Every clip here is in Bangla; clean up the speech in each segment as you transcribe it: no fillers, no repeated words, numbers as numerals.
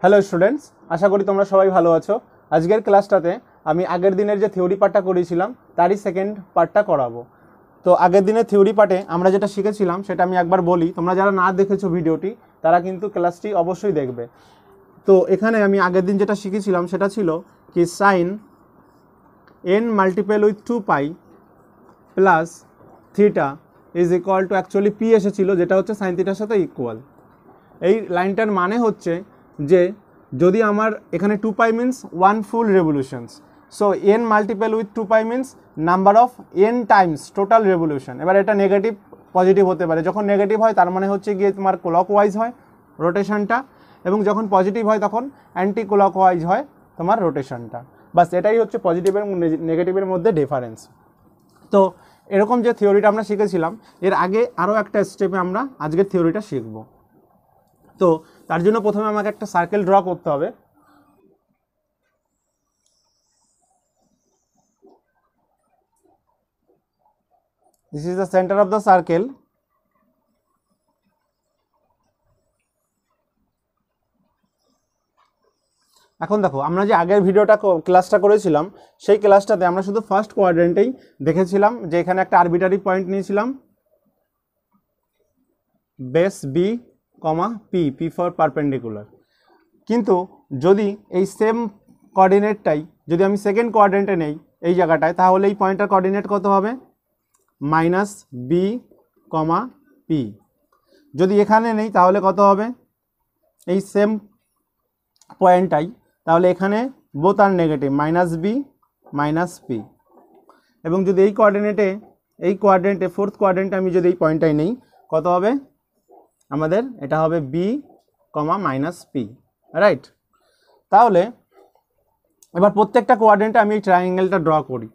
হ্যালো স্টুডেন্টস, আশা করি তোমরা সবাই ভালো আছো। আজকের ক্লাসটাতে আমি আগের দিনের যে থিওরি পার্টটা করেছিলাম তারই সেকেন্ড পার্টটা করাবো। তো আগের দিনের থিওরি পার্টে আমরা যেটা শিখেছিলাম সেটা আমি একবার বলি, তোমরা যারা না দেখেছো ভিডিওটি তারা কিন্তু ক্লাসটি অবশ্যই দেখবে। তো এখানে আমি আগের দিন যেটা শিখেছিলাম সেটা ছিল কি sine n multiple with 2π plus theta is equal to actually P এসেছিলো, যেটা হচ্ছে সাইন থিটার সাথে ইকুয়াল। এই লাইনটার মানে হচ্ছে যে যদি আমার এখানে 2π means 1 full revolutions, so n multiple with 2π means number of n times total revolution. এবার এটা নেগেটিভ পজিটিভ হতে পারে। যখন নেগেটিভ হয় তার মানে হচ্ছে গিয়ে তোমার ক্লকওয়াইজ হয় রোটেশনটা, এবং যখন পজিটিভ হয় তখন অ্যান্টি ক্লকওয়াইজ হয় তোমার রোটেশনটা। বাস এটাই হচ্ছে পজিটিভ এবং নেগেটিভের মধ্যে ডিফারেন্স। তো এরকম যে থিওরিটা আমরা শিখেছিলাম এর আগে আরও একটা স্টেপে আমরা আজকের থিওরিটা শিখব। তো তার জন্য প্রথমে আমাকে একটা সার্কেল ড্র করতে হবে। This is the centre of the circle. এখন দেখো, আমরা যে আগের ভিডিওটা ক্লাসটা করেছিলাম সেই ক্লাসটাতে আমরা শুধু ফার্স্ট কোয়াড্রেন্টেই দেখেছিলাম যে এখানে একটা আরবিটারি পয়েন্ট নিয়েছিলাম base B comma P, P for perpendicular. কিন্তু যদি এই সেম কোঅর্ডিনেটটাই যদি আমি সেকেন্ড কোয়াড্রেন্টে নেই এই জায়গাটায়, তাহলে এই পয়েন্টটার কোঅর্ডিনেট কত হবে? Minus B comma P. যদি এখানে নেই তাহলে কত হবে? এই সেম পয়েন্টটাই, তাহলে এখানে both are negative, minus B minus P. এবং যদি এই কোয়াড্রেন্টে ফোর্থ কোয়াড্রেন্টে আমি যদি এই পয়েন্টটাই নেই, কত হবে আমাদের? এটা হবে B comma minus P, right? তাহলে এবার প্রত্যেকটা কোয়াড্রেন্টে আমি এই ট্রায়াঙ্গেলটা ড্র করি।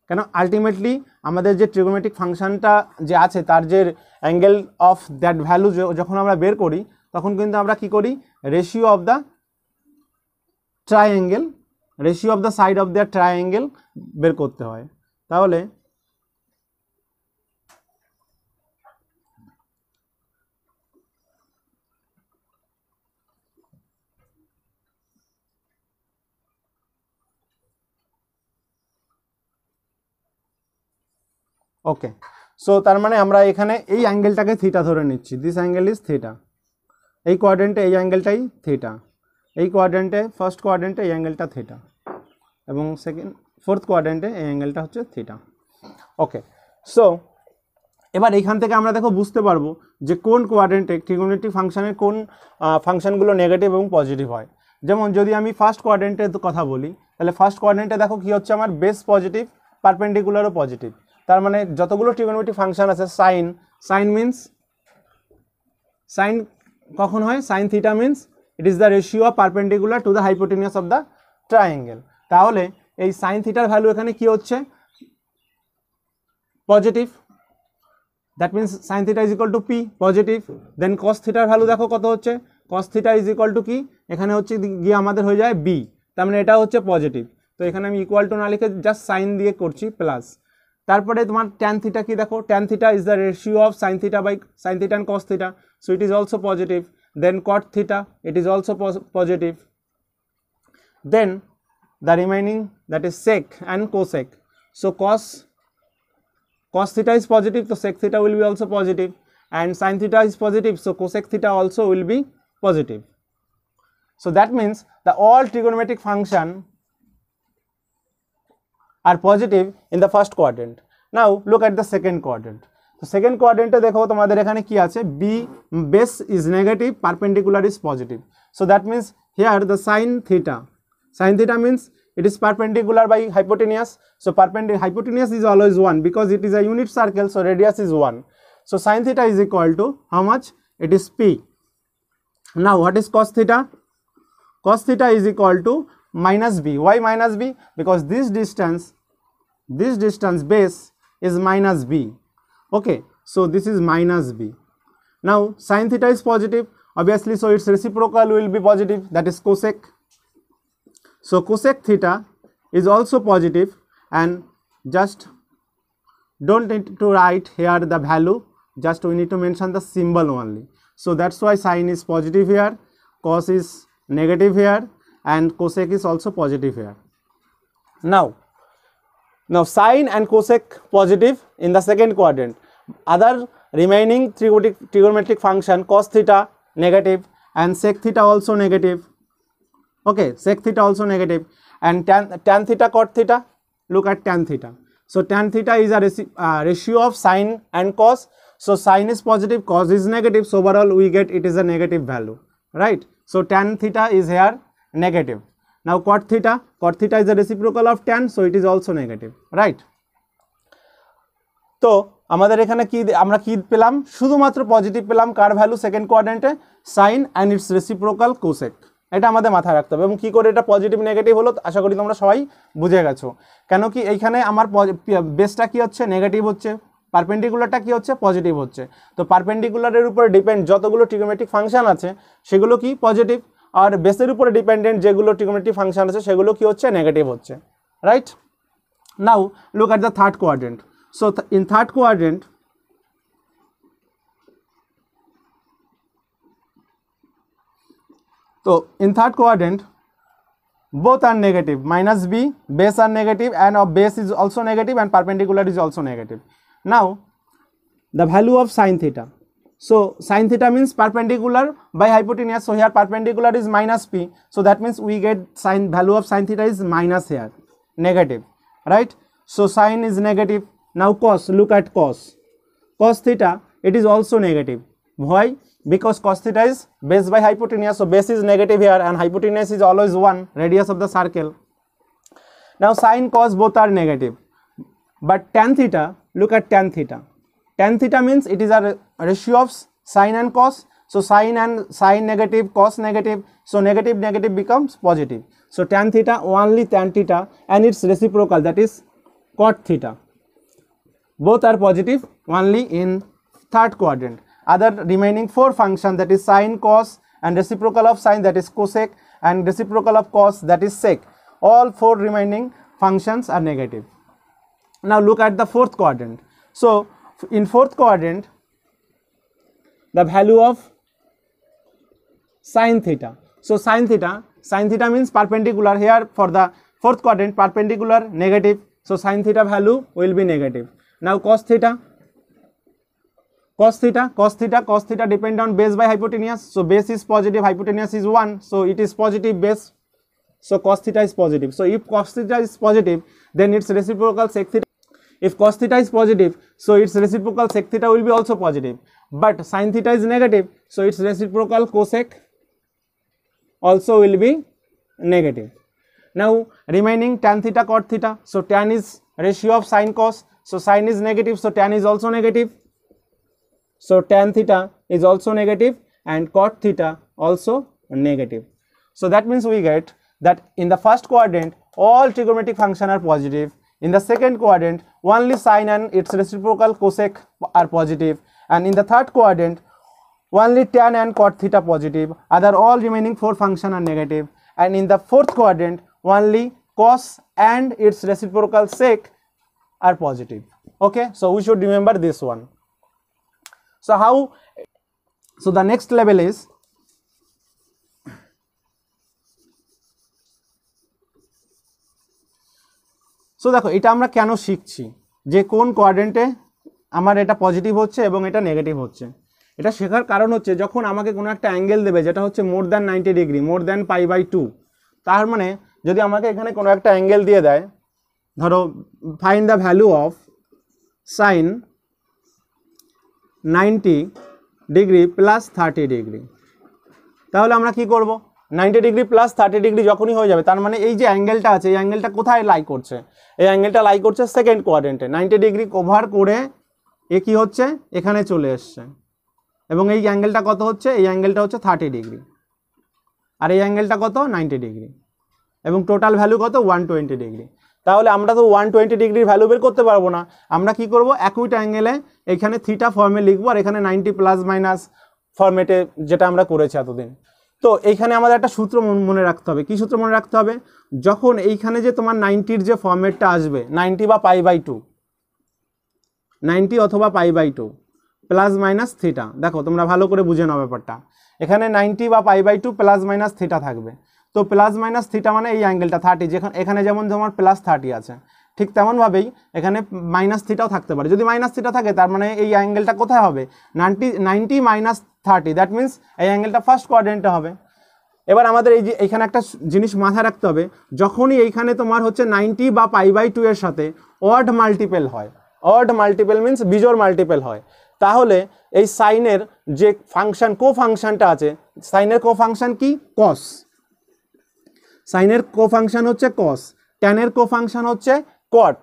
কেন? আলটিমেটলি আমাদের যে ট্রিগোনোমেট্রিক ফাংশনটা যে আছে তার যে অ্যাঙ্গেল অফ দ্যাট ভ্যালু যখন আমরা বের করি তখন কিন্তু আমরা কি করি? Ratio of the triangle, ratio of the side of the triangle বের করতে হয়। তাহলে ওকে, সো তার মানে আমরা এখানে এই অ্যাঙ্গেলটাকে থিটা ধরে নিচ্ছি। This angle is theta. এই কোয়াড্রেন্টে এই অ্যাঙ্গেলটাই থিটা, এই কোয়াড্রেন্টে ফার্স্ট কোয়াড্রেন্টে এই অ্যাঙ্গেলটা থিটা, এবং ফোর্থ কোয়াড্রেন্টে এই অ্যাঙ্গেলটা হচ্ছে থিটা। ওকে, সো এবার এইখান থেকে আমরা দেখো বুঝতে পারবো যে কোন কোয়াড্রেন্টে ট্রিগোনোমেট্রিক ফাংশনের কোন ফাংশনগুলো নেগেটিভ এবং পজিটিভ হয়। যেমন যদি আমি ফার্স্ট কোয়াড্রেন্টের কথা বলি, তাহলে ফার্স্ট কোয়াড্রেন্টে দেখো কি হচ্ছে, আমার বেস পজিটিভ, পারপেন্ডিকুলারও পজিটিভ। তার মানে যতগুলো ট্রিগোনোমেট্রিক ফাংশন আছে, সাইন মিন্স সাইন কখন হয়? Sine theta means it is the ratio of perpendicular to the hypotenuse of the triangle. তাহলে এই সাইন থিটার ভ্যালু এখানে কি হচ্ছে? Positive. That means sine theta is equal to P, positive. Then cos থিটার ভ্যালু দেখো কত হচ্ছে? Cos theta is equal to কি? এখানে হচ্ছে গিয়ে আমাদের হয়ে যায় বি, তার মানে এটা হচ্ছে পজিটিভ। তো এখানে আমি ইকুয়াল টু না লিখে জাস্ট সাইন দিয়ে করছি প্লাস। তারপরে তোমার ট্যান থিটা কি দেখো? Tan theta is the ratio of sine theta by sine theta and cos theta, so it is also positive. Then cot theta, it is also positive. Then the remaining, that is sec and cosec. So cos theta is positive, so sec theta will be also positive, and sin theta is positive, so cosec theta also will be positive. So that means the all trigonometric function are positive in the first quadrant. Now look at the second quadrant. তো সেকেন্ড কোয়াড্রেন্টে দেখো তোমাদের এখানে কি আছে? B base is negative, perpendicular is positive. So that means here the sine theta means it is perpendicular by hypotenuse. So hypotenuse is always 1 because it is a unit circle, so radius is 1. So sin theta is equal to how much? It is p. Now what is cos theta? Cos theta is equal to minus b. Why minus b? Because this distance base is minus b. Okay, so this is minus b. Now sin theta is positive obviously, so its reciprocal will be positive, that is cosec. So cosec theta is also positive, and just don't need to write here the value, just we need to mention the symbol only. So that's why sin is positive here. cos is negative here, and cosec is also positive here. Now sine and cosec positive in the second quadrant. Other remaining trigonometric function cos theta negative and sec theta also negative. Okay, sec theta also negative, and tan theta cot theta. Look at tan theta. So tan theta is a ratio of sine and cos. So sine is positive, cos is negative. So overall we get it is a negative value, right? So tan theta is here negative. Now cot theta is the reciprocal of tan, so it is also negative, right? তো আমাদের এখানে কি আমরা কি পেলাম, শুধুমাত্র পজিটিভ পেলাম কার ভ্যালু সেকেন্ড কোয়াড্রেন্টে, sine and its reciprocal cosec. এটা আমাদের মাথায় রাখতে হবে। এবং কী করে এটা পজিটিভ নেগেটিভ হলো আশা করি তোমরা সবাই বুঝে গেছো। কেন কি এইখানে আমার বেসটা কি হচ্ছে নেগেটিভ হচ্ছে, পারপেন্ডিকুলারটা কি হচ্ছে পজিটিভ হচ্ছে। তো পারপেন্ডিকুলারের উপরে ডিপেন্ড যতগুলো ট্রিগোনোমেট্রিক ফাংশন আছে সেগুলো কি পজিটিভ, আর বেসের উপরে ডিপেন্ডেন্ট যেগুলো ট্রিগোনোমেট্রিক ফাংশন আছে সেগুলো কি হচ্ছে নেগেটিভ হচ্ছে, right? Now look at the third quadrant. So in third quadrant, both are negative, minus b, base are negative, and of base is also negative and perpendicular is also negative. Now the value of sin theta. So sin theta means perpendicular by hypotenuse. So here perpendicular is minus p. So that means we get value of sin theta is minus here, negative, right? So sin is negative. Now cos, look at cos theta, it is also negative. Why? Because cos theta is base by hypotenuse, so base is negative here and hypotenuse is always 1, radius of the circle. Now sin cos both are negative, but tan theta, look at tan theta. Tan theta means it is a ratio of sin and cos, so sin negative, cos negative, so negative becomes positive. So tan theta, only tan theta and its reciprocal, that is cot theta, both are positive only in third quadrant. Other remaining four functions, that is sine, cos, and reciprocal of sine, that is cosec, and reciprocal of cos, that is sec, all four remaining functions are negative. Now look at the fourth quadrant. So in fourth quadrant, the value of sin theta. So sin theta means perpendicular. Here for the fourth quadrant, perpendicular negative, so sin theta value will be negative. Now cos theta depend on base by hypotenuse. So base is positive, hypotenuse is 1, so it is positive base. So cos theta is positive. So if cos theta is positive, then its reciprocal sec theta. If cos theta is positive, so its reciprocal sec theta will be also positive. But sin theta is negative, so its reciprocal cosec also will be negative. Now remaining tan theta, cot theta. So tan is ratio of sin cos. So sin is negative, so tan is also negative. So tan theta is also negative and cot theta also negative. So that means we get that in the first quadrant all trigonometric functions are positive. In the second quadrant only sin and its reciprocal cosec are positive. And in the third quadrant only tan and cot theta positive. Other all remaining four functions are negative. And in the fourth quadrant only cos and its reciprocal sec are positive. Okay, so we should remember this one. So the next level is দেখো এটা আমরা কেন শিখছি যে কোন কোয়াড্রেন্টে আমার এটা পজিটিভ হচ্ছে এবং এটা নেগেটিভ হচ্ছে। এটা শেখার কারণ হচ্ছে যখন আমাকে কোনো একটা অ্যাঙ্গেল দেবে যেটা হচ্ছে more than 90 degree, more than π/2, তার মানে যদি আমাকে এখানে কোনো একটা অ্যাঙ্গেল দিয়ে দেয়, ধরো find the value of sign 90 degree plus 30 degree, তাহলে আমরা কি করব, 90 ডিগ্রি প্লাস 30 ডিগ্রি যখনই হয়ে যাবে তার মানে এই যে অ্যাঙ্গেলটা আছে এই অ্যাঙ্গেলটা কোথায় লাই করছে, এই অ্যাঙ্গেলটা লাই করছে সেকেন্ড কোয়াড্রেন্টে। 90 ডিগ্রি কভার করে এ কি হচ্ছে এখানে চলে এসছে, এবং এই অ্যাঙ্গেলটা কত হচ্ছে, এই অ্যাঙ্গেলটা হচ্ছে 30 ডিগ্রি, আর এই অ্যাঙ্গেলটা কত 90 ডিগ্রি, এবং টোটাল ভ্যালু কত 120 ডিগ্রি। তাহলে আমরা তো 120 ডিগ্রির ভ্যালু বের করতে পারবো না, আমরা কি করব অ্যাকুইট অ্যাঙ্গেলে এখানে থিটা ফর্মে লিখবো আর এখানে 90 প্লাস মাইনাস ফর্মেটে যেটা আমরা করেছি এতদিন। তো এইখানে আমাদের একটা সূত্র মনে রাখতে হবে। কি সূত্র মনে রাখতে হবে, যখন এইখানে যে তোমার 90-র যে ফর্মেটটা আসবে 90 বা π/2, 90 অথবা π/2 প্লাস মাইনাস থিটা। দেখো তোমরা ভালো করে বুঝে নাও ব্যাপারটা, এখানে 90 বা π/2 প্লাস মাইনাস থিটা থাকবে। তো প্লাস মাইনাস থিটা মানে এই অ্যাঙ্গেলটা 30, যেখানে এখানে যেমন তোমার প্লাস 30 আছে, ঠিক তেমনভাবেই এখানে মাইনাস থিটাও থাকতে পারে। যদি মাইনাস থিটা থাকে তার মানে এই অ্যাঙ্গেলটা কোথায় হবে, 90 মাইনাস 30, দ্যাট মিন্স এই অ্যাঙ্গেলটা ফার্স্ট কোয়াড্রেন্টে হবে। এবার আমাদের এই যে এখানে একটা জিনিস মাথায় রাখতে হবে, যখনই এইখানে তোমার হচ্ছে 90 বা π/2 এর সাথে অড মাল্টিপল হয়, অড মাল্টিপল মিন্স বিজোড় মাল্টিপল হয়, তাহলে এই সাইনের যে ফাংশন কো ফাংশনটা আছে, সাইনের কো ফাংশন কি কস, সাইনের কো ফাংশন হচ্ছে কস, ট্যানের কো ফাংশন হচ্ছে কট,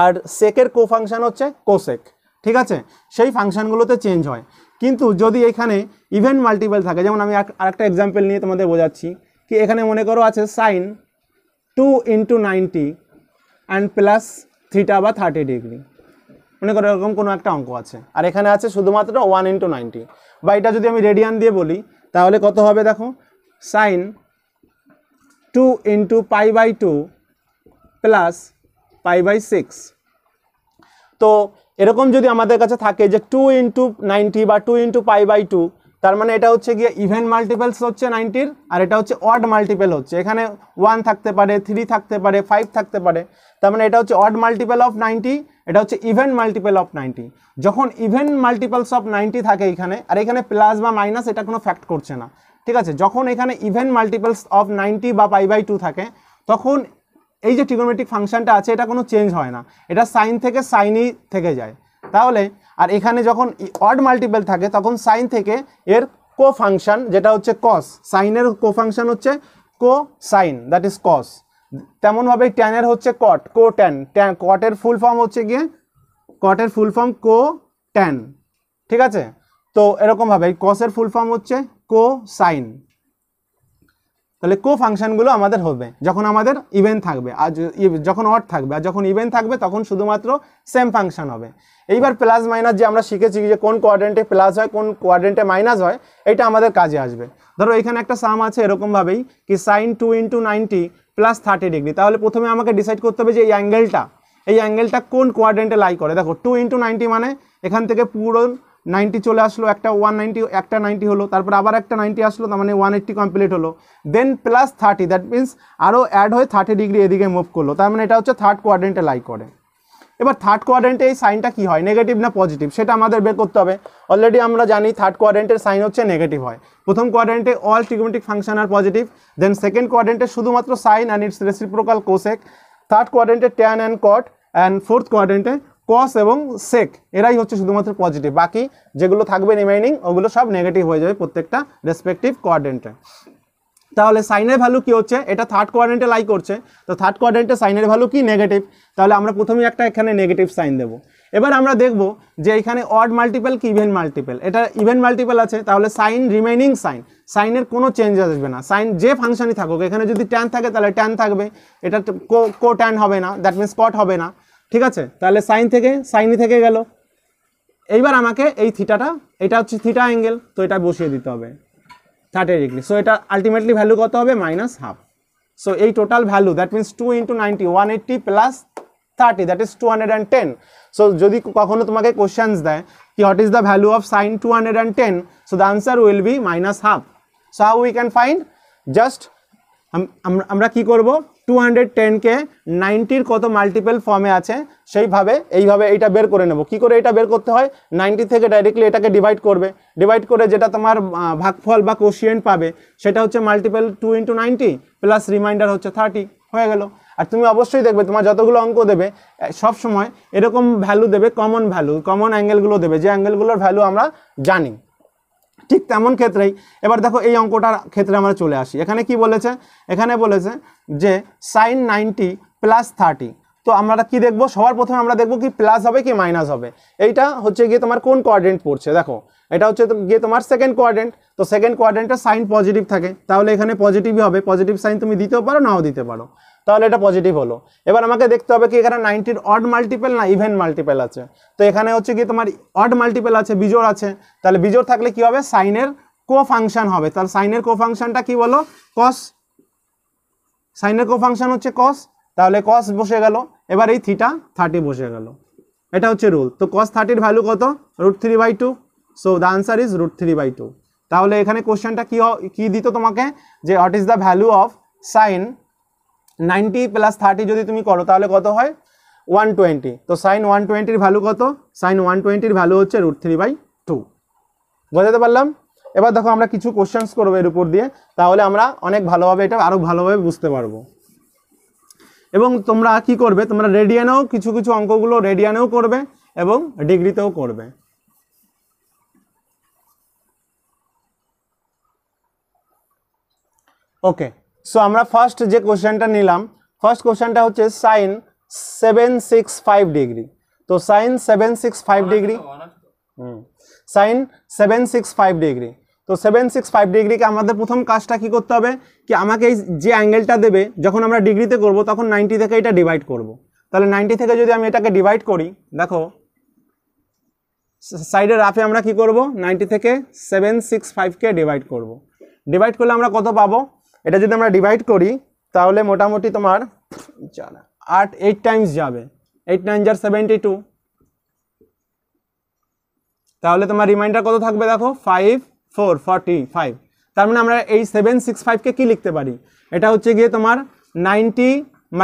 আর সেকের কো ফাংশন হচ্ছে কোসেক। ঠিক আছে, সেই ফাংশনগুলোতে চেঞ্জ হয়। কিন্তু যদি এখানে ইভেন মাল্টিপল থাকে, যেমন আমি আরেকটা এক্সাম্পল নিয়ে তোমাদের বোঝাচ্ছি, কি এখানে মনে করো আছে সাইন 2 × 90 অ্যান্ড প্লাস থিটা বা 30 ডিগ্রি, মনে করো এরকম কোনো একটা অঙ্ক আছে, আর এখানে আছে শুধুমাত্র 1 × 90, বা এটা যদি আমি রেডিয়ান দিয়ে বলি তাহলে কত হবে, দেখো সাইন 2 × π/2 প্লাস π/6। তো এরকম যদি আমাদের কাছে থাকে যে 2 × 90 বা 2 × π/2, তার মানে এটা হচ্ছে গিয়ে ইভেন মাল্টিপলস হচ্ছে 90-র, আর এটা হচ্ছে অড মাল্টিপল হচ্ছে, এখানে 1 থাকতে পারে, 3 থাকতে পারে, 5 থাকতে পারে, তার মানে এটা হচ্ছে অড মাল্টিপল অফ 90, এটা হচ্ছে ইভেন মাল্টিপল অফ 90। যখন ইভেন মাল্টিপলস অফ 90 থাকে এখানে, আর এখানে প্লাস বা মাইনাস এটা কোনো ফ্যাক্ট করছে না, ঠিক আছে, যখন এখানে ইভেন মাল্টিপলস অফ 90 বা π/2 থাকে, তখন এই যে ট্রিগোনোমেট্রিক ফাংশনটা আছে এটা কোনো চেঞ্জ হয় না, এটা সাইন থেকে সাইনই থেকে যায়। তাহলে আর এখানে যখন অড মাল্টিপল থাকে তখন সাইন থেকে এর কো ফাংশন যেটা হচ্ছে কস, সাইনের কো ফাংশন হচ্ছে কো সাইন, দ্যাট ইজ কস। তেমনভাবে ট্যানের হচ্ছে কট, কো ট্যান, কটের ফুল ফর্ম হচ্ছে গিয়ে, কটের ফুল ফর্ম কো ট্যান, ঠিক আছে। তো এরকমভাবে কসের ফুল ফর্ম হচ্ছে কো সাইন। তাহলে কো ফাংশনগুলো আমাদের হবে যখন আমাদের ইভেন থাকবে, আর যখন অড থাকবে, আর যখন ইভেন থাকবে তখন শুধুমাত্র সেম ফাংশন হবে। এইবার প্লাস মাইনাস যে আমরা শিখেছি যে কোন কোয়াড্রেন্টে প্লাস হয় কোন কোয়াড্রেন্টে মাইনাস হয়, এটা আমাদের কাজে আসবে। ধরো এখানে একটা সাম আছে এরকমভাবেই কি সাইন 2 × 90 প্লাস 30 ডিগ্রি, তাহলে প্রথমে আমাকে ডিসাইড করতে হবে যে এই অ্যাঙ্গেলটা কোন কোয়াড্রেন্টে লাই করে। দেখো 2 × 90 মানে এখান থেকে পুরো 90 চলে আসলো, একটা 190, একটা 90 হলো, তারপর আবার একটা 90 আসলো, তার মানে 180 কমপ্লিট হলো, দেন প্লাস 30, দ্যাট মিন্স আরও অ্যাড হয়ে 30 ডিগ্রি এদিকে মুভ করলো, তার মানে এটা হচ্ছে থার্ড কোয়াড্রেন্টে লাই করে। এবার থার্ড কোয়াড্রেন্টে এই সাইনটা কি হয়, নেগেটিভ না পজিটিভ, সেটা আমাদের বের করতে হবে। অলরেডি আমরা জানি থার্ড কোয়াড্রেন্টের সাইন হচ্ছে নেগেটিভ হয়। প্রথম কোয়াড্রেন্টে all trigonometric function are positive, then second কোয়াড্রেন্টে শুধুমাত্র sine and its reciprocal cosec, third কোয়াড্রেন্টে tan and cot, and fourth কোয়াড্রেন্টে কস এবং সেক, এরাই হচ্ছে শুধুমাত্র পজিটিভ, বাকি যেগুলো থাকবে রিমাইনিং ওগুলো সব নেগেটিভ হয়ে যাবে প্রত্যেকটা রেসপেক্টিভ কোয়াড্রেন্টে। তাহলে সাইনের ভ্যালু কি হচ্ছে, এটা থার্ড কোয়াড্রেন্টে লাই করছে, তো থার্ড কোয়াড্রেন্টে সাইনের ভ্যালু কি নেগেটিভ, তাহলে আমরা প্রথমেই একটা এখানে নেগেটিভ সাইন দেব। এবার আমরা দেখব যে এখানে অড মাল্টিপল কি ইভেন মাল্টিপল, এটা ইভেন মাল্টিপল আছে, তাহলে সাইন রিমেইনিং সাইনের কোনো চেঞ্জ আসবে না, সাইন যে ফাংশনই থাকুক, এখানে যদি ট্যান থাকে তাহলে ট্যান থাকবে, এটা কো ট্যান হবে না, দ্যাট মিন্স কট হবে না, ঠিক আছে। তাহলে সাইন থেকে সাইনই থেকে গেল। এইবার আমাকে এই থিটাটা, এটা হচ্ছে থিটা অ্যাঙ্গেল, তো এটা বসিয়ে দিতে হবে 30 ডিগ্রি। সো এটা আলটিমেটলি ভ্যালু কত হবে, -1/2। সো এই total value that means 2 × 90 180 plus 30, that is 210। So যদি কখনো তোমাকে কোশ্চেন্স দেয় কি what is the value of sign 210, so the answer will be -1/2। So how we can find, just আমরা কি করব, 210কে 90-র কত মাল্টিপল ফর্মে আছে সেইভাবে এইভাবে এইটা বের করে নেব। কি করে এটা বের করতে হয়, 90 থেকে ডাইরেক্টলি এটাকে ডিভাইড করবে, ডিভাইড করে যেটা তোমার ভাগফল বা কোশিয়েন্ট পাবে সেটা হচ্ছে মাল্টিপল 2 × 90 প্লাস রিমাইন্ডার হচ্ছে 30, হয়ে গেল। আর তুমি অবশ্যই দেখবে তোমার যতগুলো অঙ্ক দেবে সব সময় এরকম ভ্যালু দেবে, কমন ভ্যালু, কমন অ্যাঙ্গেলগুলো দেবে, যে অ্যাঙ্গেলগুলোর ভ্যালু আমরা জানি। ঠিক তেমন ক্ষেত্রেই এবার দেখো এই অঙ্কটার ক্ষেত্রে আমরা চলে আসি। এখানে কি বলেছে, এখানে বলেছে যে সাইন 90 প্লাস 30। তো আমরা কি দেখব, সবার প্রথমে আমরা দেখব কি প্লাস হবে কি মাইনাস হবে। এইটা হচ্ছে গিয়ে তোমার কোন কোয়াড্রেন্ট পড়ছে, দেখো এটা হচ্ছে গিয়ে তোমার সেকেন্ড কোয়াড্রেন্ট, তো সেকেন্ড কোয়াড্রেন্টে সাইন পজিটিভ থাকে, তাহলে এখানে পজিটিভই হবে, পজিটিভ সাইন তুমি দিতেও পারো নাও দিতে পারো, তাহলে এটা পজিটিভ হলো। এবার আমাকে দেখতে হবে কি এখানে 90-র অড মাল্টিপল না ইভেন মাল্টিপল আছে, তো এখানে হচ্ছে কি তোমার অড মাল্টিপল আছে, বিজোড় আছে, তাহলে বিজোড় থাকলে কি হবে, সাইনের কো ফাংশন হবে, তাহলে সাইনের কো ফাংশনটা কি বলো, কস, সাইনের কো ফাংশন হচ্ছে কস, তাহলে কস বসে গেল। এবার এই থিটা 30 বসে গেল, এটা হচ্ছে রুল। তো cos 30-র ভ্যালু কত, √3/2, সো দ্য আনসার ইজ √3/2। তাহলে এখানে কোশ্চেনটা কি দিত তোমাকে, যে what is the value of sign 90 + 30 যদি তুমি করো তাহলে কত হয় 120। তো সাইন 120-র ভ্যালু কত, সাইন 120-র ভ্যালু হচ্ছে √3/2। বোঝাতে পারলাম? এবার দেখো আমরা কিছু কোশ্চেন্স করবো এর উপর দিয়ে, তাহলে আমরা অনেক ভালোভাবে এটা আরও ভালোভাবে বুঝতে পারবো। এবং তোমরা কি করবে, তোমরা রেডিয়ানেও কিছু কিছু অঙ্কগুলো রেডিয়ানেও করবে এবং ডিগ্রিতেও করবে। ওকে, সো আমরা ফার্স্ট যে কোশ্চেনটা নিলাম, ফার্স্ট কোশ্চেনটা হচ্ছে সাইন 765 ডিগ্রি। তো সাইন 765 ডিগ্রি, সাইন 765 ডিগ্রি। তো 765 ডিগ্রিকে আমাদের প্রথম কাজটা কি করতে হবে, কি আমাকে এই যে অ্যাঙ্গেলটা দেবে যখন আমরা ডিগ্রিতে করব তখন 90 থেকে এটা ডিভাইড করব। তাহলে 90 থেকে যদি আমি এটাকে ডিভাইড করি, দেখো সাইডের রাফে আমরা কি করব, 90 থেকে 765-কে ডিভাইড করব। ডিভাইড করলে আমরা কত পাবো, এটা যদি আমরা ডিভাইড করি তাহলে মোটামুটি তোমার 8 টাইমস যাবে, 8 9 = 72। তাহলে তোমার রিমাইন্ডার কত থাকবে, দেখো 5 4 45। তার মানে আমরা এই 765-কে কি লিখতে পারি, এটা হচ্ছে গিয়ে তোমার 90 ×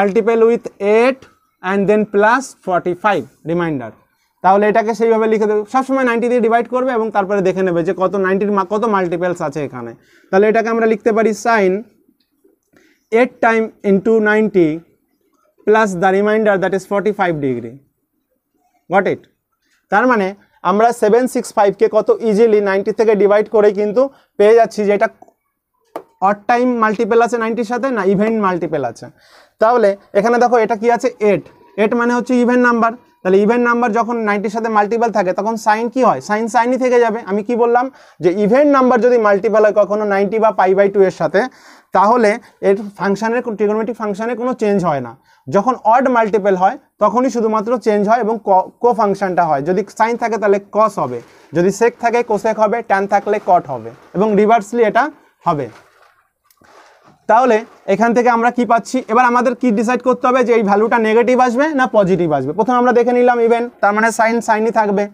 8 অ্যান্ড দেন প্লাস 45 রিমাইন্ডার। তাহলে এটাকে সেইভাবে লিখে দেবে, সবসময় 90 দিয়ে ডিভাইড করবে এবং তারপরে দেখে নেবে যে কত 90-র কত মাল্টিপেলস আছে এখানে। তাহলে এটাকে আমরা লিখতে পারি sine 8 time into 90 plus the remainder that is 45 degree. Got it? তার মানে আমরা 765-কে কত ইজিলি 90 থেকে ডিভাইড করে কিন্তু পেয়ে যাচ্ছি যে এটা অড টাইম মাল্টিপেল আছে 90-র সাথে না ইভেন মাল্টিপেল আছে। তাহলে এখানে দেখো এটা কি আছে 8 মানে হচ্ছে ইভেন নাম্বার। তাহলে ইভেন নাম্বার যখন 90-র সাথে মাল্টিপল থাকে তখন সাইন কি হয়, সাইন সাইনই থেকে যাবে। আমি কি বললাম যে ইভেন নাম্বার যদি মাল্টিপল হয় কখনো 90 বা π/2 এর সাথে, তাহলে এর ফাংশনের ট্রিগোনোমেট্রিক ফাংশনে কোনো চেঞ্জ হয় না। যখন অড মাল্টিপল হয় তখনই শুধুমাত্র চেঞ্জ হয় এবং কো ফাংশনটা হয়। যদি সাইন থাকে তাহলে কস হবে, যদি সেক থাকে কোসেক হবে, ট্যান থাকলে কট হবে এবং রিভার্সলি এটা হবে। তাহলে এখান থেকে আমরা কি পাচ্ছি, এবার আমাদের কি ডিসাইড করতে হবে যে এই ভ্যালুটা নেগেটিভ আসবে না পজিটিভ আসবে। প্রথমে আমরা দেখে নিলাম ইভেন, তার মানে সাইন সাইনই থাকবে।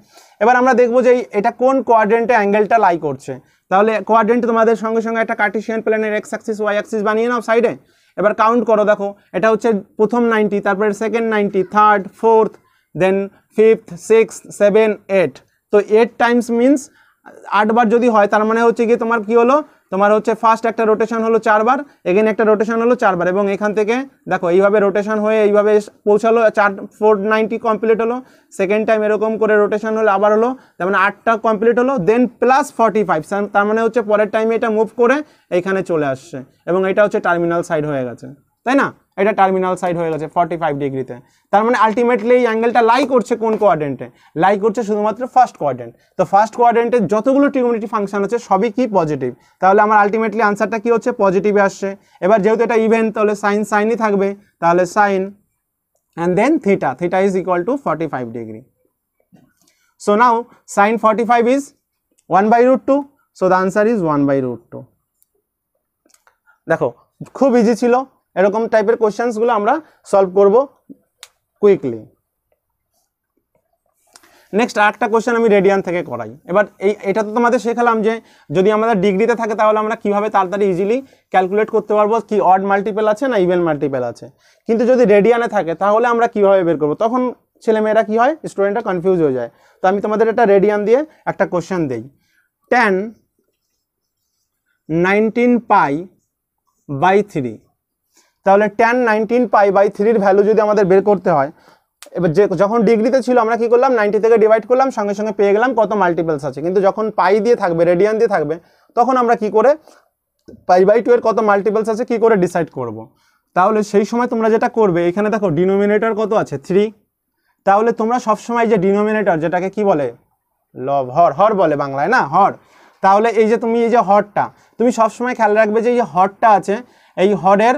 এবার আমরা দেখবো যে এটা কোন কোয়াড্রেন্টে অ্যাঙ্গেলটা লাই করছে। তাহলে কোয়াড্রেন্ট তোমাদের সঙ্গে সঙ্গে একটা কার্টেসিয়ান প্লেনের এক্স অ্যাক্সিস ওয়াই অ্যাক্সিস বানিয়ে নাও সাইডে। এবার কাউন্ট করো, দেখো এটা হচ্ছে প্রথম 90, তারপরে সেকেন্ড 90, থার্ড, ফোর্থ, দেন ফিফথ, সিক্সথ, 7, 8। তো 8 টাইমস মিনস 8 বার যদি হয় তার মানে হচ্ছে গিয়ে তোমার কি হলো, তোমার হচ্ছে ফার্স্ট একটা রোটেশন হলো 4 বার, এগেন একটা রোটেশন হলো 4 বার এবং এখান থেকে দেখো এইভাবে রোটেশন হয়ে এইভাবে পৌঁছালো 490 কমপ্লিট হলো। সেকেন্ড টাইম এরকম করে রোটেশন হলো আবার হলো, তার মানে 8টা কমপ্লিট হলো, দেন প্লাস 45, তার মানে হচ্ছে পরের টাইমে এটা মুভ করে এইখানে চলে আসছে এবং এটা হচ্ছে টার্মিনাল সাইড হয়ে গেছে, তাই না? এটা টার্মিনাল সাইড হয়ে গেছে 45 ডিগ্রিতে। তার মানে আলটিমেটলি এই অ্যাঙ্গেলটা লাই করছে কোন কোয়াড্রেন্টে, লাই করছে শুধুমাত্র ফার্স্ট কোয়াড্রেন্ট। তো ফার্স্ট কোয়াড্রেন্টে যতগুলো ট্রিগোনোমেট্রিক ফাংশন আছে সবই কি পজিটিভ, তাহলে আমার আলটিমেটলি আনসারটা কি হচ্ছে পজিটিভে আসছে। এবার যেহেতু এটা ইভেন্ট তাহলে সাইন সাইনই থাকবে, তাহলে sine and then theta, theta is equal to 45 degree. So now sine 45 is 1/√2, so the answer is 1/√2। দেখো খুব ইজি ছিল, এরকম টাইপের কোশ্চেন্সগুলো আমরা সলভ করব কুইকলি। নেক্সট আরেকটা কোশ্চেন আমি রেডিয়ান থেকে করাই। এবার এটা তো তোমাদের শেখালাম যে যদি আমাদের ডিগ্রিতে থাকে তাহলে আমরা কিভাবে তাড়াতাড়ি ইজিলি ক্যালকুলেট করতে পারবো কি অড মাল্টিপল আছে না ইভেন মাল্টিপল আছে। কিন্তু যদি রেডিয়ানে থাকে তাহলে আমরা কিভাবে বের করবো, তখন ছেলেমেয়েরা কি হয়, স্টুডেন্টরা কনফিউজ হয়ে যায়। তো আমি তোমাদের একটা রেডিয়ান দিয়ে একটা কোশ্চেন দিই, tan 19π/3। তাহলে tan 19π/3 এর ভ্যালু যদি আমাদের বের করতে হয়, এবার যখন ডিগ্রিতে ছিল আমরা কি করলাম 90 থেকে ডিভাইড করলাম, সঙ্গে সঙ্গে পেয়ে গেলাম কত মাল্টিপলস আছে। কিন্তু যখন পাই দিয়ে থাকবে, রেডিয়ান দিয়ে থাকবে, তখন আমরা কি করে π/2 এর কত মাল্টিপলস আছে কি করে ডিসাইড করব। তাহলে সেই সময় তোমরা যেটা করবে, এখানে দেখো ডিনোমিনেটর কত আছে 3। তাহলে তোমরা সবসময় যে ডিনোমিনেটর যেটাকে কি বলে লব, হর বলে বাংলায় না, হর। তাহলে এই যে তুমি এই যে হরটা তুমি সবসময় খেয়াল রাখবে যে এই যে হরটা আছে এই হরের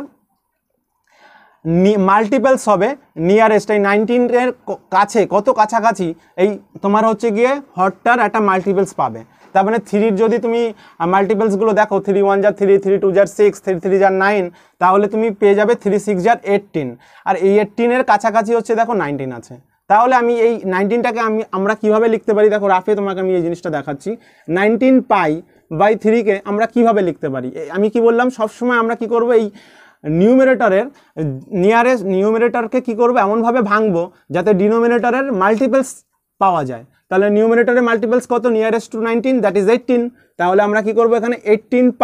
মাল্টিপলস হবে নিয়ারেস্ট, এই 19 এর কাছে কত কাছাকাছি এই তোমার হচ্ছে গিয়ে হরটার একটা মাল্টিপলস পাবে। তার মানে 3 যদি তুমি মাল্টিপলসগুলো দেখো 3 1 = 3, 3 2 = 6, 3 3 = 9, তাহলে তুমি পেয়ে যাবে 3 6 = 18। আর এই 18 এর কাছাকাছি হচ্ছে দেখো 19 আছে। তাহলে আমি এই 19টাকে আমরা কিভাবে লিখতে পারি, দেখো রাফে তোমাকে আমি এই জিনিসটা দেখাচ্ছি। 19π/3 কে আমরা কিভাবে লিখতে পারি, আমি কি বললাম সবসময় আমরা কি করব, এই নিউমারেটরের নিউমারেটরকে কি করব এমনভাবে ভাঙবো যাতে ডিনোমিনেটরের মাল্টিপলস পাওয়া যায়। তাহলে নিউমারেটরের মাল্টিপলস কত, নিয়ারেস্ট টু 19, দ্যাট ইজ 18। তাহলে আমরা কি করব এখানে 18π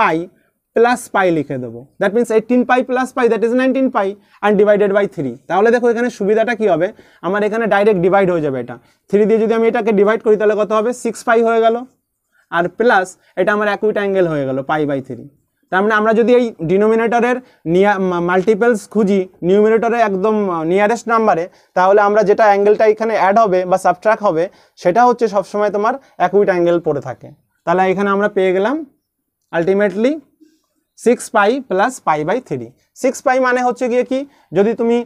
+ π লিখে দেবো, that means 18π + π that is 19π and divided by 3। তাহলে দেখো এখানে সুবিধাটা কি হবে, আমার এখানে ডাইরেক্ট ডিভাইড হয়ে যাবে, এটা 3 দিয়ে যদি আমি এটাকে ডিভাইড করি তাহলে কত হবে, 6π হয়ে গেল, আর প্লাস এটা আমার অ্যাকুইট অ্যাঙ্গেল হয়ে গেল π/3। তার মানে আমরা যদি এই ডিনোমিনেটরের মাল্টিপলস খুঁজি নিউমিনেটরে একদম নিয়ারেস্ট নাম্বারে, তাহলে আমরা যেটা অ্যাঙ্গেলটা এখানে অ্যাড হবে বা সাবট্রাক্ট হবে সেটা হচ্ছে সবসময় তোমার অ্যাকুইট অ্যাঙ্গেল পড়ে থাকে। তাহলে এখানে আমরা পেয়ে গেলাম আলটিমেটলি 6π + π/3। 6π মানে হচ্ছে গিয়ে কি, যদি তুমি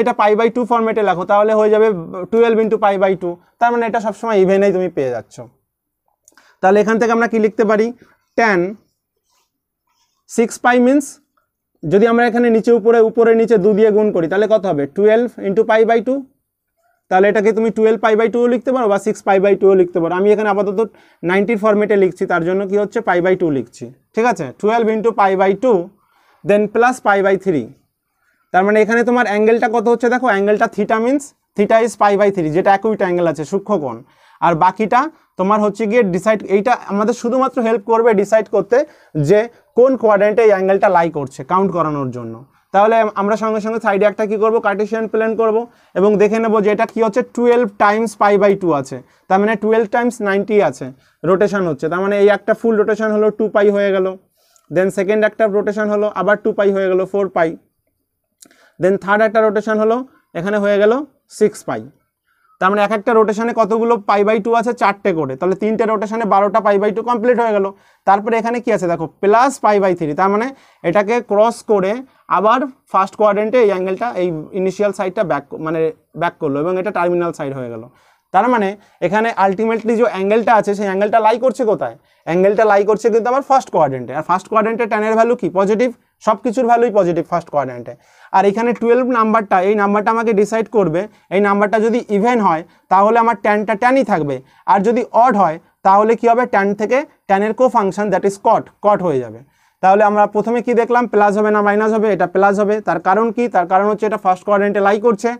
এটা π/2 ফরম্যাটে লেখো তাহলে হয়ে যাবে 12 × π/2, তার মানে এটা সবসময় ইভেনেই তুমি পেয়ে যাচ্ছ। তাহলে এখান থেকে আমরা কি লিখতে পারি, tan 6π মিনস যদি আমরা এখানে নিচে উপরে নিচে 2 দিয়ে গুণ করি তাহলে কত হবে, 12 × π/2। তাহলে এটাকে তুমি 12π/2 লিখতে পারো বা 6π/2 লিখতে পারো। আমি এখানে আপাতত 90 ফরম্যাটে লিখছি, তার জন্য কি হচ্ছে π/2 লিখছি, ঠিক আছে। 12 × π/2 দেন প্লাস π/3। তার মানে এখানে তোমার অ্যাঙ্গেলটা কত হচ্ছে, দেখো অ্যাঙ্গেলটা থিটা মিনস থিটা ইজ π/3, যেটা অ্যাকুইট অ্যাঙ্গেল আছে, সূক্ষ্মকোণ। আর বাকিটা তোমার হচ্ছে গিয়ে ডিসাইড, এইটা আমাদের শুধুমাত্র হেল্প করবে ডিসাইড করতে যে কোন কোয়াড্রেন্টে এই অ্যাঙ্গেলটা লাই করছে, কাউন্ট করানোর জন্য। তাহলে আমরা সঙ্গে সঙ্গে সাইডে একটা কি করব, কার্টেসিয়ান প্লেন করব এবং দেখে নেব যে এটা কি হচ্ছে 12 টাইমস π/2 আছে, তার মানে 12 টাইমস 90 আছে, রোটেশন হচ্ছে। তার মানে এই একটা ফুল রোটেশন হলো 2π হয়ে গেল, দেন সেকেন্ড একটা রোটেশন হলো আবার 2π হয়ে গেল 4π, দেন থার্ড একটা রোটেশন হলো এখানে হয়ে গেল 6π। তার মানে এক একটা রোটেশনে কতগুলো π/2 আছে, 4টে করে, তাহলে 3টে রোটেশনে 12টা π/2 কমপ্লিট হয়ে গেল। তারপরে এখানে কি আছে দেখো প্লাস π/3, তার মানে এটাকে ক্রস করে আবার ফার্স্ট কোয়াড্রেন্টে এই অ্যাঙ্গেলটা এই ইনিশিয়াল সাইডটা ব্যাক করলো এবং এটা টার্মিনাল সাইড হয়ে গেল। তার মানে এখানে আলটিমেটলি যে অ্যাঙ্গেলটা আছে সেই অ্যাঙ্গেলটা লাই করছে কোথায়, অ্যাঙ্গেলটা লাই করছে কিন্তু আমার ফার্স্ট কোয়াড্রেন্টে। আর ফার্স্ট কোয়াড্রেন্টে ট্যানের ভ্যালু কি, পজিটিভ, সব কিছুর ভ্যালুই পজিটিভ ফার্স্ট কোয়াড্রেন্টে। আর এখানে 12 নাম্বারটা, এই নাম্বারটা আমাকে ডিসাইড করবে, এই নাম্বারটা যদি ইভেন হয় তাহলে আমার ট্যানটা ট্যানই থাকবে, আর যদি অড হয় তাহলে কি হবে, ট্যান থেকে ট্যানের কো ফাংশন দ্যাট ইজ কট হয়ে যাবে। তাহলে আমরা প্রথমে কি দেখলাম, প্লাস হবে না মাইনাস হবে, এটা প্লাস হবে। তার কারণ কি, তার কারণ হচ্ছে এটা ফার্স্ট কোয়াড্রেন্টে লাই করছে।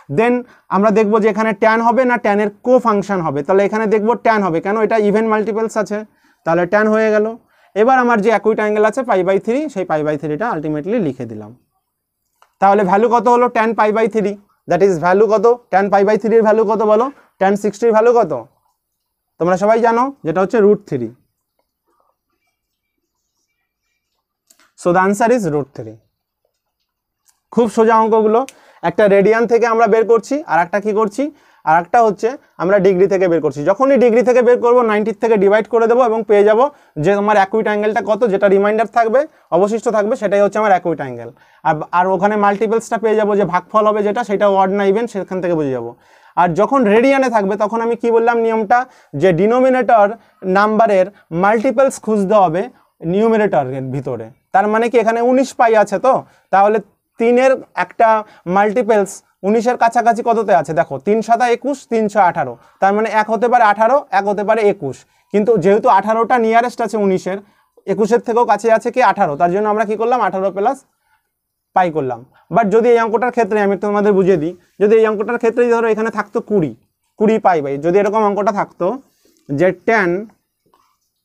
দেন আমরা দেখবো যে এখানে ট্যান হবে না ট্যানের কো ফাংশন হবে, তাহলে এখানে দেখবো ট্যান হবে, কেন এটা ইভেন মাল্টিপলস আছে, তাহলে ট্যান হয়ে গেল। এবার আমার যে অ্যাকুইট অ্যাঙ্গেল আছে π/3, সেই π/3টা আলটিমেটলি লিখে দিলাম। তাহলে ভ্যালু কত হলো, tan π/3, দ্যাট ইজ ভ্যালু কত, tan π/3 এর ভ্যালু কত বলো, tan 60 এর ভ্যালু কত তোমরা সবাই জানো, যেটা হচ্ছে √3। So the answer is √3। খুব সোজা অঙ্কগুলো, একটা রেডিয়ান থেকে আমরা বের করছি, আর একটা কি করছি, আর একটা হচ্ছে আমরা ডিগ্রি থেকে বের করছি। যখনই ডিগ্রি থেকে বের করবো 90 থেকে ডিভাইড করে দেবো এবং পেয়ে যাব যে আমার অ্যাকুইট অ্যাঙ্গেলটা কত, যেটা রিমাইন্ডার থাকবে অবশিষ্ট থাকবে সেটাই হচ্ছে আমার অ্যাকুইট অ্যাঙ্গেল। আর ওখানে মাল্টিপলসটা পেয়ে যাবো, যে ভাগফল হবে যেটা, সেটা অড না ইভেন, সেখান থেকে বুঝে যাবো। আর যখন রেডিয়ানে থাকবে তখন আমি কি বললাম নিয়মটা, যে ডিনোমিনেটর নাম্বারের মাল্টিপলস খুঁজতে হবে নিউমিনেটরের ভিতরে। তার মানে কি এখানে 19π আছে, তো তাহলে 3-এর একটা মাল্টিপলস 19-এর কাছাকাছি কততে আছে, দেখো 3 × 7 = 21, 3 × 6 = 18, তার মানে এক হতে পারে 18, এক হতে পারে 21, কিন্তু যেহেতু 18টা নিয়ারেস্ট আছে 19-এর, 21-এর থেকেও কাছে আছে কি 18, তার জন্য আমরা কি করলাম 18 + π করলাম। বাট যদি এই অঙ্কটার ক্ষেত্রে আমি তোমাদের বুঝিয়ে দিই, যদি এই অঙ্কটার ক্ষেত্রে ধরো এখানে থাকতো 20π, যদি এরকম অঙ্কটা থাকতো যে tan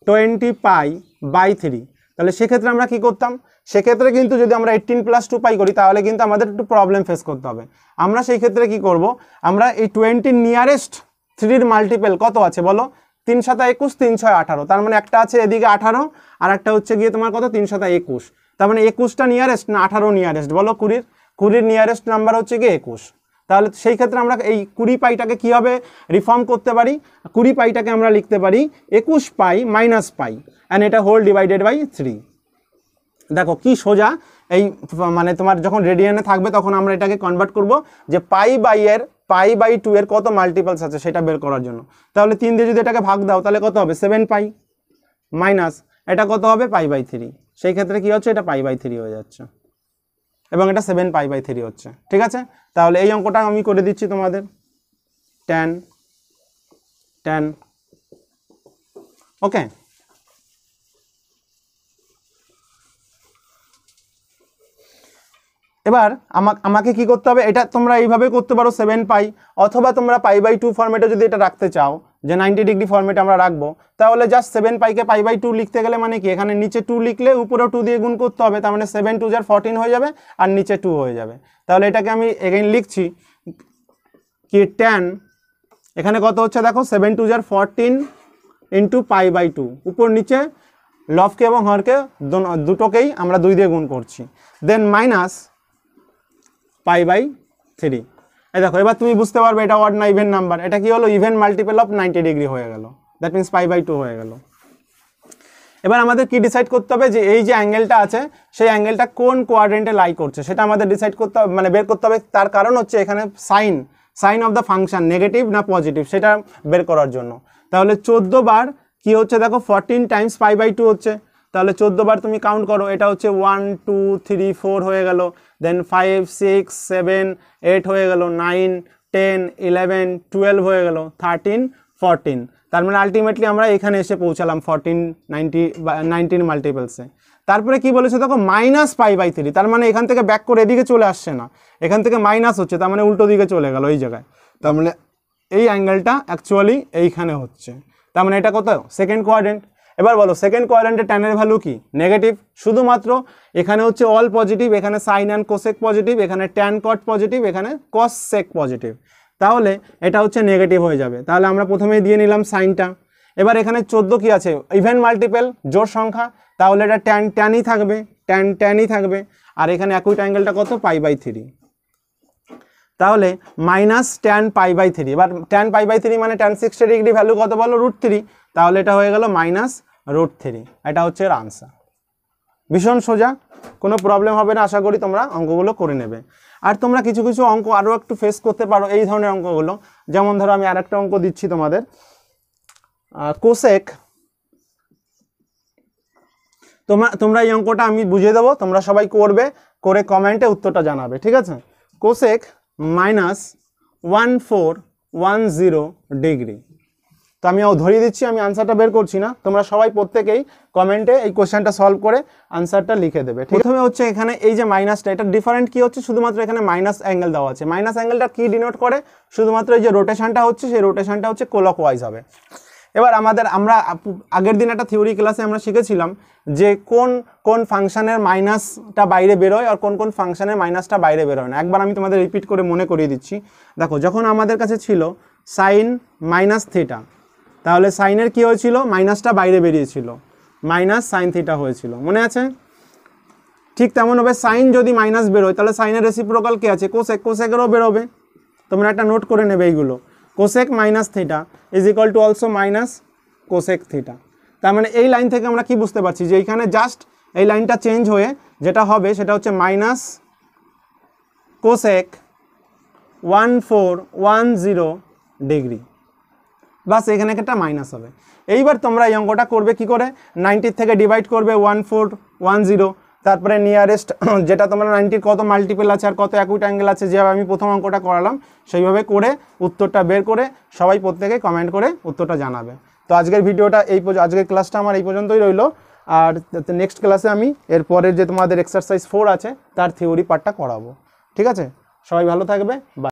20π/3, তাহলে সেক্ষেত্রে আমরা কি করতাম, সেক্ষেত্রে কিন্তু যদি আমরা 18 + 2π করি তাহলে কিন্তু আমাদের একটু প্রবলেম ফেস করতে হবে। আমরা সেই ক্ষেত্রে কি করব, আমরা এই 20 নিয়ারেস্ট 3-এর মাল্টিপল কত আছে বলো, 3 × 7 = 21, 3 × 6 = 18, তার মানে একটা আছে এদিকে 18 আর একটা হচ্ছে গিয়ে তোমার কত 3 × 7 = 21, তার মানে 21টা নিয়ারেস্ট না 18 নিয়ারেস্ট বলো, 20-এর নিয়ারেস্ট নাম্বার হচ্ছে গিয়ে 21। তাহলে সেই ক্ষেত্রে আমরা এই 20πটাকে কীভাবে রিফর্ম করতে পারি, 20πটাকে আমরা লিখতে পারি 21π - π, অ্যান্ড এটা হোল ডিভাইডেড বাই 3। দেখো কি সোজা, এই মানে তোমার যখন রেডিয়ানে থাকবে তখন আমরা এটাকে কনভার্ট করব যে π/2 এর কত মাল্টিপলস আছে সেটা বের করার জন্য। তাহলে 3 দিয়ে যদি এটাকে ভাগ দাও তাহলে কত হবে, 7π মাইনাস এটা কত হবে π/3, সেই ক্ষেত্রে কি হচ্ছে, এটা π/3 হয়ে যাচ্ছে এবং এটা 7π/3 হচ্ছে। ঠিক আছে, তাহলে এই অঙ্কটা আমি করে দিচ্ছি তোমাদের। 10 10 ওকে। এবার আমাকে কি করতে হবে, এটা তোমরা এইভাবে করতে পারো 7 পাই, অথবা তোমরা π/2 ফরম্যাটে যদি এটা রাখতে চাও যে 90 ডিগ্রি ফরম্যাটে আমরা রাখবো, তাহলে জাস্ট 7 পাইকে π/2 লিখতে গেলে মানে কি এখানে নিচে 2 লিখলে উপরে 2 দিয়ে গুণ করতে হবে, তার মানে 7 2 14 হয়ে যাবে আর নিচে 2 হয়ে যাবে। তাহলে এটাকে আমি এগেইন লিখছি কি 10, এখানে কত হচ্ছে দেখো 7 2 14 ইন্টু π/2, উপর নিচে লবকে এবং হরকে দুটোকেই আমরা 2 দিয়ে গুণ করছি, দেন মাইনাস π/3। এই দেখো এবার তুমি বুঝতে পারবে এটা অড না ইভেন নাম্বার, এটা কি হলো ইভেন মাল্টিপল অফ 90 ডিগ্রি হয়ে গেল, দ্যাট মিন্স π/2 হয়ে গেল। এবার আমাদের কি ডিসাইড করতে হবে যে এই যে অ্যাঙ্গেলটা আছে সেই অ্যাঙ্গেলটা কোন কোয়াড্রেন্টে লাই করছে সেটা আমাদের ডিসাইড করতে হবে, মানে বের করতে হবে। তার কারণ হচ্ছে এখানে sine of the function negative না পজিটিভ সেটা বের করার জন্য। তাহলে 14 বার কি হচ্ছে দেখো 14 টাইমস π/2 হচ্ছে, তাহলে 14 বার তুমি কাউন্ট করো, এটা হচ্ছে 1 2 3 4 হয়ে গেল, দেন 5 6 7 8 হয়ে গেল, 9 10 11 12 হয়ে গেল, 13 14। তার মানে আলটিমেটলি আমরা এখানে এসে পৌঁছালাম 14 19 মাল্টিপলসে। তারপরে কি বলেছে দেখো মাইনাস π/3, তার মানে এখান থেকে ব্যাক করে এদিকে চলে আসছে না, এখান থেকে মাইনাস হচ্ছে, তার মানে উল্টো দিকে চলে গেল এই জায়গায়। তার মানে এই অ্যাঙ্গেলটা অ্যাকচুয়ালি এইখানে হচ্ছে, তার মানে এটা কত সেকেন্ড কোয়াড্রেন্ট। এবার বলো সেকেন্ড কোয়াড্রেন্টে ট্যানের ভ্যালু কি নেগেটিভ, শুধুমাত্র এখানে হচ্ছে অল পজিটিভ, এখানে সাইন অ্যান্ড কোসেক পজিটিভ, এখানে ট্যান কট পজিটিভ, এখানে কস সেক পজিটিভ, তাহলে এটা হচ্ছে নেগেটিভ হয়ে যাবে। তাহলে আমরা প্রথমেই দিয়ে নিলাম সাইনটা। এবার এখানে 14 কি আছে ইভেন মাল্টিপল জোড় সংখ্যা, তাহলে এটা ট্যানই থাকবে, ট্যানই থাকবে, আর এখানে অ্যাকুইট অ্যাঙ্গেলটা কত π/3, তাহলে মাইনাস ট্যান π/3। এবার ট্যান π/3 মানে ট্যান 60 ডিগ্রি ভ্যালু কত বলো √3, তাহলে এটা হয়ে গেল মাইনাস √3। এটা হচ্ছে এর আনসার। ভীষণ সোজা, কোনো প্রবলেম হবে না, আশা করি তোমরা অঙ্কগুলো করে নেবে। আর তোমরা কিছু কিছু অঙ্ক আরও একটু ফেস করতে পারো এই ধরনের অঙ্কগুলো, যেমন ধরো আমি আরেকটা অঙ্ক দিচ্ছি তোমাদের, কোসেক। তোমরা এই অঙ্কটা আমি বুঝিয়ে দেবো, তোমরা সবাই করবে, করে কমেন্টে উত্তরটা জানাবে, ঠিক আছে। Cosec minus 1410 degree. তো আমি ধরিয়ে দিচ্ছি, আমি আনসারটা বের করছি না, তোমরা সবাই প্রত্যেকেই কমেন্টে এই কোশ্চেনটা সলভ করে আনসারটা লিখে দেবে। প্রথমে হচ্ছে এখানে এই যে মাইনাসটা, এটা ডিফারেন্ট কি হচ্ছে, শুধুমাত্র এখানে মাইনাস অ্যাঙ্গেল দেওয়া আছে। মাইনাস অ্যাঙ্গেলটা কি ডিনোট করে, শুধুমাত্র এই যে রোটেশনটা হচ্ছে সেই রোটেশনটা হচ্ছে ক্লকওয়াইজ হবে। এবার আমরা আগের দিন একটা থিওরি ক্লাসে আমরা শিখেছিলাম যে কোন কোন ফাংশনের মাইনাসটা বাইরে বেরোয় আর কোন কোন ফাংশনের মাইনাসটা বাইরে বেরোয় না। একবার আমি তোমাদের রিপিট করে মনে করিয়ে দিচ্ছি। দেখো যখন আমাদের কাছে ছিল সাইন মাইনাস থিটা, তাহলে সাইনের কি হয়েছিল মাইনাসটা বাইরে বেরিয়েছিল, মাইনাস সাইন থিটা হয়েছিল, মনে আছে? ঠিক তেমনভাবে সাইন যদি মাইনাস বেরোয় তাহলে সাইনের রেসিপ্রোকাল কে আছে কোসেক, কোসেকেরও বেরোবে। তোমরা একটা নোট করে নেবে এইগুলো, cosec minus theta is equal two also minus cosec theta. তার মানে এই লাইন থেকে আমরা কি বুঝতে পারছি যে এইখানে জাস্ট এই লাইনটা চেঞ্জ হয়ে যেটা হবে সেটা হচ্ছে মাইনাস কোসেক 1410 ডিগ্রি, বাস এখানে একটা মাইনাস হবে। এইবার তোমরা এই অঙ্কটা করবে কি করে, 90 থেকে ডিভাইড করবে 1410, তারপরে নিয়ারেস্ট যেটা তোমরা 90 কত মাল্টিপল আছে আর কত অ্যাকুইট অ্যাঙ্গেল আছে যেভাবে আমি প্রথম অঙ্কটা করালাম সেইভাবে করে উত্তরটা বের করে সবাই প্রত্যেকে কমেন্ট করে উত্তরটা জানাবে। তো আজকের ভিডিওটা আজকের ক্লাসটা আমার এই পর্যন্তই রইলো। আর নেক্সট ক্লাসে আমি এরপরের যে তোমাদের এক্সারসাইজ 4 আছে তার থিওরি পার্টটা করাবো, ঠিক আছে? সবাই ভালো থাকবে, বাই।